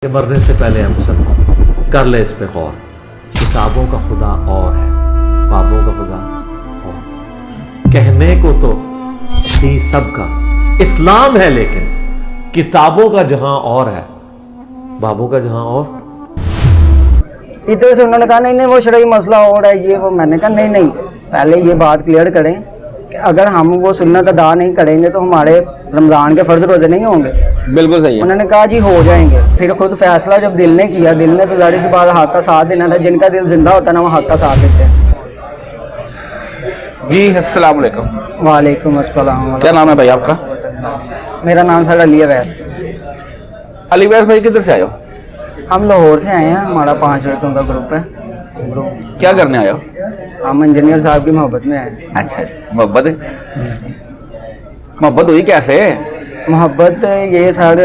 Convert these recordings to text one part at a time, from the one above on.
कि मरने से पहले है मुसलमान, कर ले इस पे गौर। किताबों का खुदा और है, बाबों का खुदा और। कहने को तो थी सबका इस्लाम है, लेकिन किताबों का जहां और है, बाबों का जहां और। इधर से उन्होंने कहा नहीं नहीं वो शरई मसला और है ये वो। मैंने कहा नहीं नहीं, पहले ये बात क्लियर करें कि अगर हम वो सुन्नत अदा नहीं करेंगे तो हमारे रमज़ान के फ़र्ज रोज़े नहीं होंगे। बिल्कुल सही है। उन्होंने कहा जी हो जाएंगे। फिर खुद फैसला जब दिल ने किया, दिल ने तो जाहिर सी बात हक का साथ देना था। जिनका दिल जिंदा होता है ना वो हक का साथ देते हैं। जी अस्सलाम वालेकुम। वालेकुम अस्सलाम। क्या नाम है भाई आपका? मेरा नाम सर अली अवैस। अली वैस भाई किधर से आए हो? हम लाहौर से आए हैं, हमारा 5 लड़कों का ग्रुप है। क्या करने आए हो? हम इंजीनियर साहब की मोहब्बत में आए हैं। अच्छा, मोहब्बत मोहब्बत हुई कैसे? मोहब्बत ये सर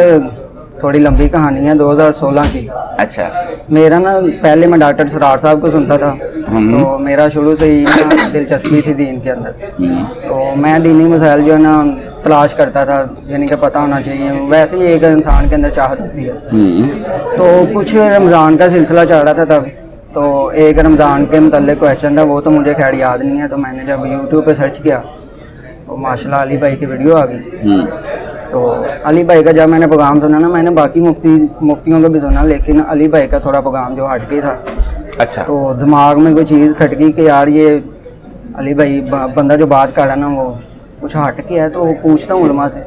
थोड़ी लंबी कहानी है, 2016 की। अच्छा। मेरा ना पहले मैं डॉक्टर सरार साहब को सुनता था, तो मेरा शुरू से ही ना दिलचस्पी थी दीन के अंदर। तो मैं दीनी मसाइल जो है ना तलाश करता था, यानी कि पता होना चाहिए। वैसे ही एक इंसान के अंदर चाहत होती है। तो कुछ रमज़ान का सिलसिला चल रहा था तब, तो एक रमज़ान के मतलब क्वेश्चन था, वो तो मुझे खैर याद नहीं है। तो मैंने जब यूट्यूब पे सर्च किया तो माशाल्लाह अली भाई की वीडियो आ गई। तो अली भाई का जब मैंने प्रोग्राम सुना ना, मैंने बाकी मुफ्तियों का भी सुना, लेकिन अली भाई का थोड़ा प्रोग्राम जो हट के था। अच्छा। तो दिमाग में कोई चीज़ खटकी कि यार ये अली भाई बंदा जो बात कर रहा है ना वो कुछ हट के है, तो पूछता हूँ उलमा से।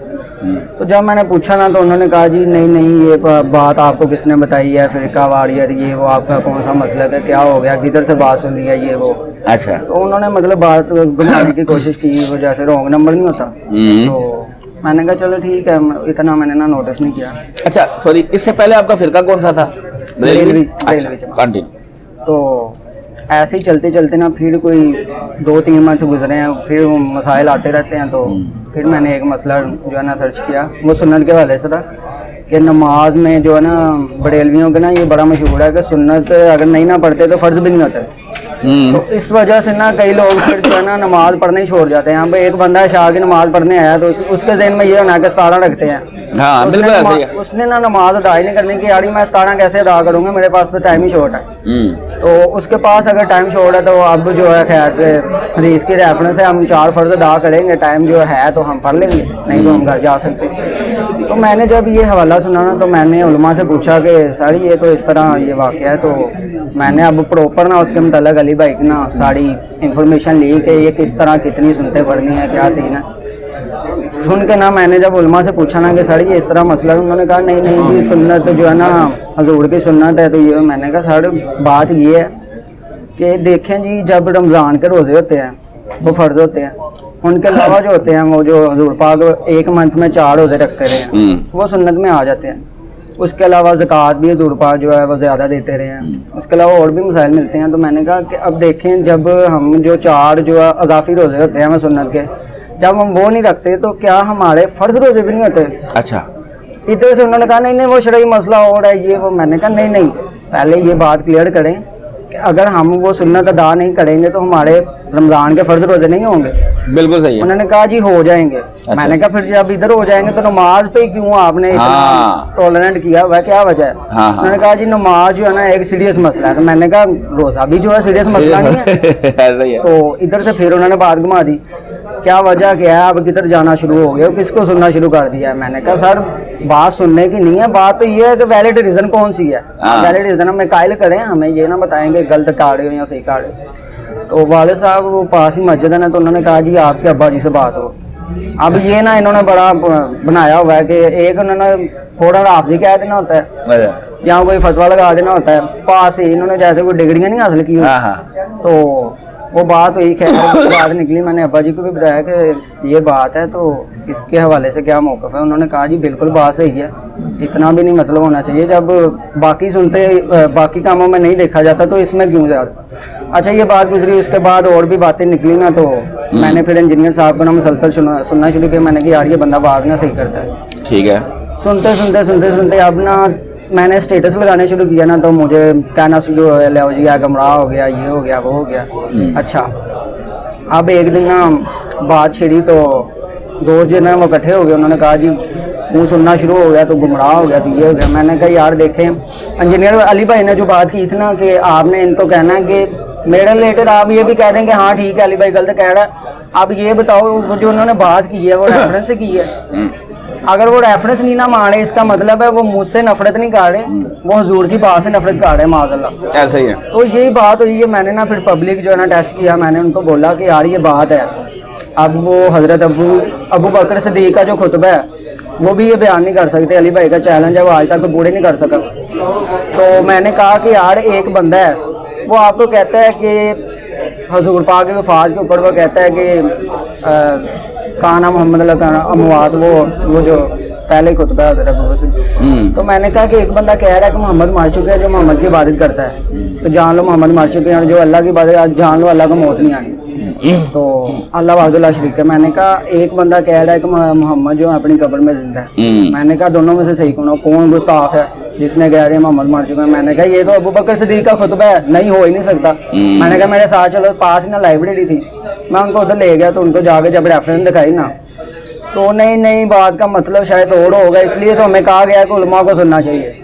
तो जब मैंने पूछा ना तो उन्होंने कहा जी नहीं नहीं ये बात आपको किसने बताई है, फ़िरका वारियत ये वो, आपका कौन सा मसलक है, क्या हो गया, किधर से बात सुन ली है ये वो। अच्छा। तो उन्होंने मतलब बात बनाने की कोशिश की, वो जैसे रॉन्ग नंबर नहीं होता। तो मैंने कहा चलो ठीक है, इतना मैंने ना नोटिस नहीं किया। अच्छा सॉरी, इससे पहले आपका फ़िरका कौन सा था? कंटिन्यू। तो ऐसे ही चलते चलते ना फिर कोई 2-3 मंथ गुजरे हैं, फिर वो मसाइल आते रहते हैं। तो फिर मैंने एक मसला जो है ना सर्च किया, वो सुन्नत के हवाले से था कि नमाज में जो है ना बरेलवियों के ना ये बड़ा मशहूर है कि सुन्नत अगर नहीं ना पढ़ते तो फ़र्ज भी नहीं होता। तो इस वजह से ना कई लोग फिर जो है ना नमाज पढ़ने ही छोड़ जाते हैं। यहाँ पे एक बंदा शाह की नमाज पढ़ने आया तो उसके ज़हन में ये होना कि 17 रखते हैं। हाँ, तो उसने ना नमाज अदा ही नहीं करने की, यार मैं 17 कैसे अदा करूँगा, मेरे पास तो टाइम ही शॉर्ट है। तो उसके पास अगर टाइम शॉर्ट है तो अब जो है खैर से हदीस की रेफरेंस है, हम 4 फ़र्ज अदा करेंगे, टाइम जो है तो हम पढ़ लेंगे, नहीं तो हम घर जा सकते। तो मैंने जब ये हवाला सुना ना तो मैंने उलमा से पूछा कि सर ये तो इस तरह ये वाक़या है। तो मैंने अब प्रॉपर ना उसके मतलब अली भाई की ना सारी इंफॉर्मेशन ली कि ये किस तरह कितनी सुनते पढ़नी है, क्या सीन है। सुन के ना मैंने जब उलमा से पूछा ना कि सर ये इस तरह मसला है, उन्होंने कहा नहीं नहीं जी सुन्नत जो है ना हजूर की सुन्नत है। तो ये मैंने कहा सर बात ये है कि देखें जी जब रमज़ान के रोज़े होते हैं वो फ़र्ज़ होते हैं, उनके अलावा जो होते हैं वो जो हजूर पाक एक मंथ में 4 रोज़े रखते रहे हैं वो सुन्नत में आ जाते हैं। उसके अलावा ज़कात भी हजूर पाक जो है वो ज़्यादा देते रहे हैं। उसके अलावा और भी मसाइल मिलते हैं। तो मैंने कहा कि अब देखें जब हम जो 4 जो है अज़ाफ़ी रोज़े होते हैं हमें सुन्नत के, जब हम वो नहीं रखते तो क्या हमारे फ़र्ज़ रोज़े भी नहीं होते? अच्छा। इधर से उन्होंने कहा नहीं नहीं वो शरई मसला और है ये वो। मैंने कहा नहीं नहीं, पहले ये बात क्लियर करें कि अगर हम वो सुन्नत अदा नहीं करेंगे तो हमारे रमज़ान के फ़र्ज रोज़े नहीं होंगे। बिल्कुल सही है। उन्होंने कहा जी हो जाएंगे। अच्छा। मैंने कहा फिर जब इधर हो जाएंगे तो नमाज पे क्यों आपने टॉलरेंट किया हुआ, क्या वजह है? उन्होंने कहा जी नमाज जो है ना एक सीरियस मसला है। तो मैंने कहा रोज़ा भी जो है सीरियस मसला नहीं है। तो इधर से फिर उन्होंने बात घुमा दी, क्या वजह क्या है, अब किधर जाना शुरू हो गया, किसको सुनना शुरू कर दिया है। मैंने कहा सर बात सुनने की नहीं है, बात तो ये है कि वैलिड रीज़न कौन सी है। वैलिड रीज़न हमें कायल करें, हमें ये ना बताएंगे गलत काढ़े हो या सही काढ़े। तो वाले साहब वो पास ही मस्जिद है ना, तो उन्होंने कहा जी आपके अब्बा जी से बात हो। अब ये ना इन्होंने बड़ा बनाया हुआ है कि एक उन्होंने फ़ौरन हाफ़िज़ कह देना होता है या कोई फतवा लगा देना होता है। पास ही इन्होंने जैसे कोई डिग्रियाँ नहीं हासिल की, तो वो बात हुई, खैर बात निकली। मैंने अब्बा जी को भी बताया कि ये बात है, तो इसके हवाले से क्या मौक़िफ़ है। उन्होंने कहा जी बिल्कुल बात सही है, इतना भी नहीं मतलब होना चाहिए, जब बाकी सुनते बाकी कामों में नहीं देखा जाता तो इसमें क्यों ज़्यादा। अच्छा ये बात गुजरी, उसके बाद और भी बातें निकली ना, तो मैंने फिर इंजीनियर साहब को ना मुसलसल सुनना शुरू किया। मैंने कहा यार ये बंदा बात ना सही करता है। ठीक है। सुनते अब ना मैंने स्टेटस लगाने शुरू किया ना, तो मुझे कहना शुरू हो गया लो जी गुमराह हो गया, ये हो गया वो हो गया। अच्छा अब एक दिन ना बात छिड़ी तो दोस्त जो ना वो इकट्ठे हो गए। उन्होंने कहा जी मुँह सुनना शुरू हो गया तो गुमराह हो गया, तो ये हो गया। मैंने कहा यार देखें, इंजीनियर अली भाई ने जो बात की थी ना कि आपने इनको कहना है कि मेरे रिलेटेड आप ये भी कह दें कि हाँ ठीक है अली भाई गलत कह रहा है, आप ये बताओ वो जो उन्होंने बात की है वो रेफरेंस से की है। अगर वो रेफरेंस नहीं ना माने इसका मतलब है वो मुझसे नफरत नहीं कर रहे, वो हुजूर की बात से नफरत कर रहे हैं माज़अल्लाह। ऐसा ही है। तो यही बात हुई है। मैंने ना फिर पब्लिक जो है ना टेस्ट किया, मैंने उनको बोला कि यार ये बात है। अब वो हज़रत अबू बकर सिद्दीक़ का जो खुतबा है वो भी ये बयान नहीं कर सकते, अली भाई का चैलेंज है वो आज तक वो पूरे नहीं कर सका। तो मैंने कहा कि यार एक बंदा है वो आपको कहता है कि हुजूर पाक की वफ़ात के ऊपर वो कहता है कि काना मोहम्मद अमवात, वो जो पहले खुतबा है हज़रत अबू बकर। तो मैंने कहा कि एक बंदा कह रहा है कि मोहम्मद मर चुके हैं, जो मोहम्मद की इबादत करता है तो जान लो मोहम्मद मर चुके हैं, और जो अल्लाह की इबादत जान लो अल्लाह को मौत नहीं आनी। तो अल्लाह वाहिद शरीक है। मैंने कहा एक बंदा कह रहा है कि मोहम्मद जो है अपनी कब्र में जिंदा है। मैंने कहा दोनों में से सही कौन गुस्ताख है जिसने कह रही है मोहम्मद मर चुके हैं। मैंने कहा ये तो अबू बकर सिद्दीक़ का खुतबा है, नहीं हो ही नहीं सकता। मैंने कहा मेरे साथ चलो, पास ही ना लाइब्रेरी थी, मैं उनको उधर ले गया तो उनको जाके जब रेफरेंस दिखाई ना तो नहीं बात का मतलब शायद और होगा, इसलिए तो हमें कहा गया कि उलमा को सुनना चाहिए।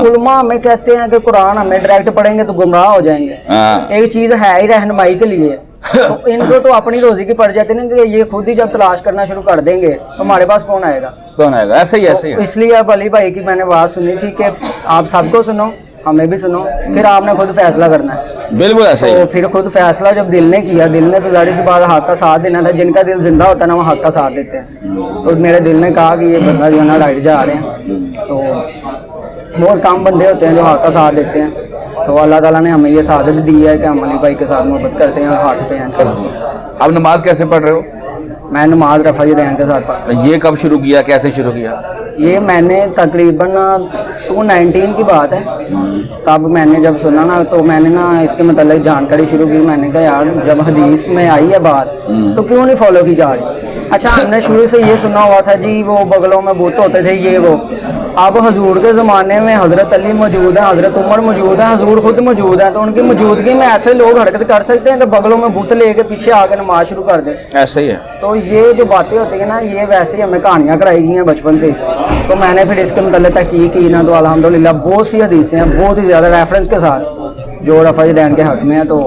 उलमा हमें कहते हैं कि कुरान हमें डायरेक्ट पढ़ेंगे तो गुमराह हो जाएंगे। एक चीज है ही रहनुमाई के लिए, तो इनको तो अपनी रोजी की पड़ जाती है ना कि ये खुद ही जब तलाश करना शुरू कर देंगे तो हमारे पास कौन आएगा। ऐसे ही तो इसलिए अब अली भाई की मैंने बात सुनी थी कि आप सबको सुनो, हमें भी सुनो, फिर आपने खुद फैसला करना है। बिल्कुल ऐसे ही। तो फिर खुद फैसला जब दिल ने किया, दिल ने तो जाहिर सी बात हक का साथ देना था। जिनका दिल जिंदा होता है ना वो हक का साथ देते हैं। तो मेरे दिल ने कहा कि ये बंदा जो है ना राइट जा रहे हैं। तो बहुत कम बंदे होते हैं जो हक का साथ देते हैं। तो अल्लाह ताला ने हमें ये सादत दी है कि हम अली भाई के साथ मोहब्बत करते हैं और हक पे हैं। अब नमाज कैसे पढ़ रहे हो? मैं नमाज रफ़ा दैन के साथ पढ़ता। ये कब शुरू किया, कैसे शुरू किया? ये मैंने तकरीबन 2019 की बात है, तब मैंने जब सुना ना तो मैंने ना इसके मतलब जानकारी शुरू की। मैंने कहा यार जब हदीस में आई है बात तो क्यों नहीं फॉलो की जा रही। अच्छा हमने शुरू से ये सुना हुआ था जी वो बगलों में बुत होते थे ये वो। अब हजूर के ज़माने में हज़रत अली मौजूद है, हज़रत उमर मौजूद है, हजूर खुद मौजूद है, तो उनकी मौजूदगी में ऐसे लोग हरकत कर सकते हैं कि बगलों में बुत लेके पीछे आकर नमाज शुरू कर दे। ऐसे ही है। तो ये जो बातें होती हैं ना ये वैसे ही हमें कहानियाँ कराई गई हैं बचपन से। तो मैंने फिर इसके मतलब तहकीक की ना तो अल्हम्दुलिल्लाह बहुत सी हदीसें हैं बहुत ही ज़्यादा रेफरेंस के साथ जो रफ़ा दैन के हक़ में है। तो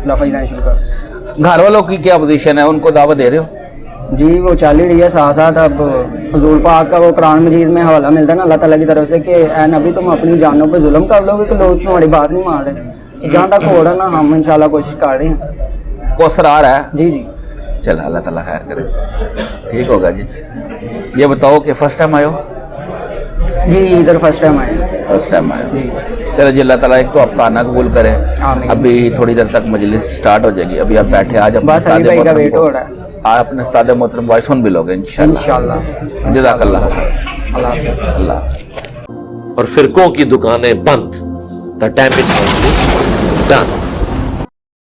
रफ़ा दैन शुरू कर। घर वालों की क्या पोजीशन है, उनको दावत दे रहे हो? जी वो चल ही रही है साथ साथ। अब हुजूर पाक का वो कुरान मजीद में हवाला मिलता है ना अल्लाह ताला की तरफ से कि ए नबी तुम अपनी जानों पे जुल्म कर लोगे तो लोग तुम्हारी बात नहीं मान रहे। जहाँ तक हो रहा ना हम इंशाल्लाह कोशिश कर रहे हैं। कौसर आ रहा है? जी जी चल अल्लाह ताला खैर करे, ठीक होगा जी। ये बताओ कि फर्स्ट टाइम आए हो? जी इधर फर्स्ट टाइम आए। फर्स्ट टाइम आए जी हो। चलो जी अल्लाह ताला एक तो आपका आना कबूल करे। आमीन। अभी थोड़ी देर तक मजलिस स्टार्ट हो जाएगी, अभी आप बैठे आज बस अली भाई का वेट हो रहा है। आप अपने उस्ताद मोहतरम भाई सुन भी लोगे इंशाल्लाह। जज़ाकल्लाह खैर। अल्लाह हाफ़िज़। अल्लाह। और फिरकों की दुकानें बंद। The damage done.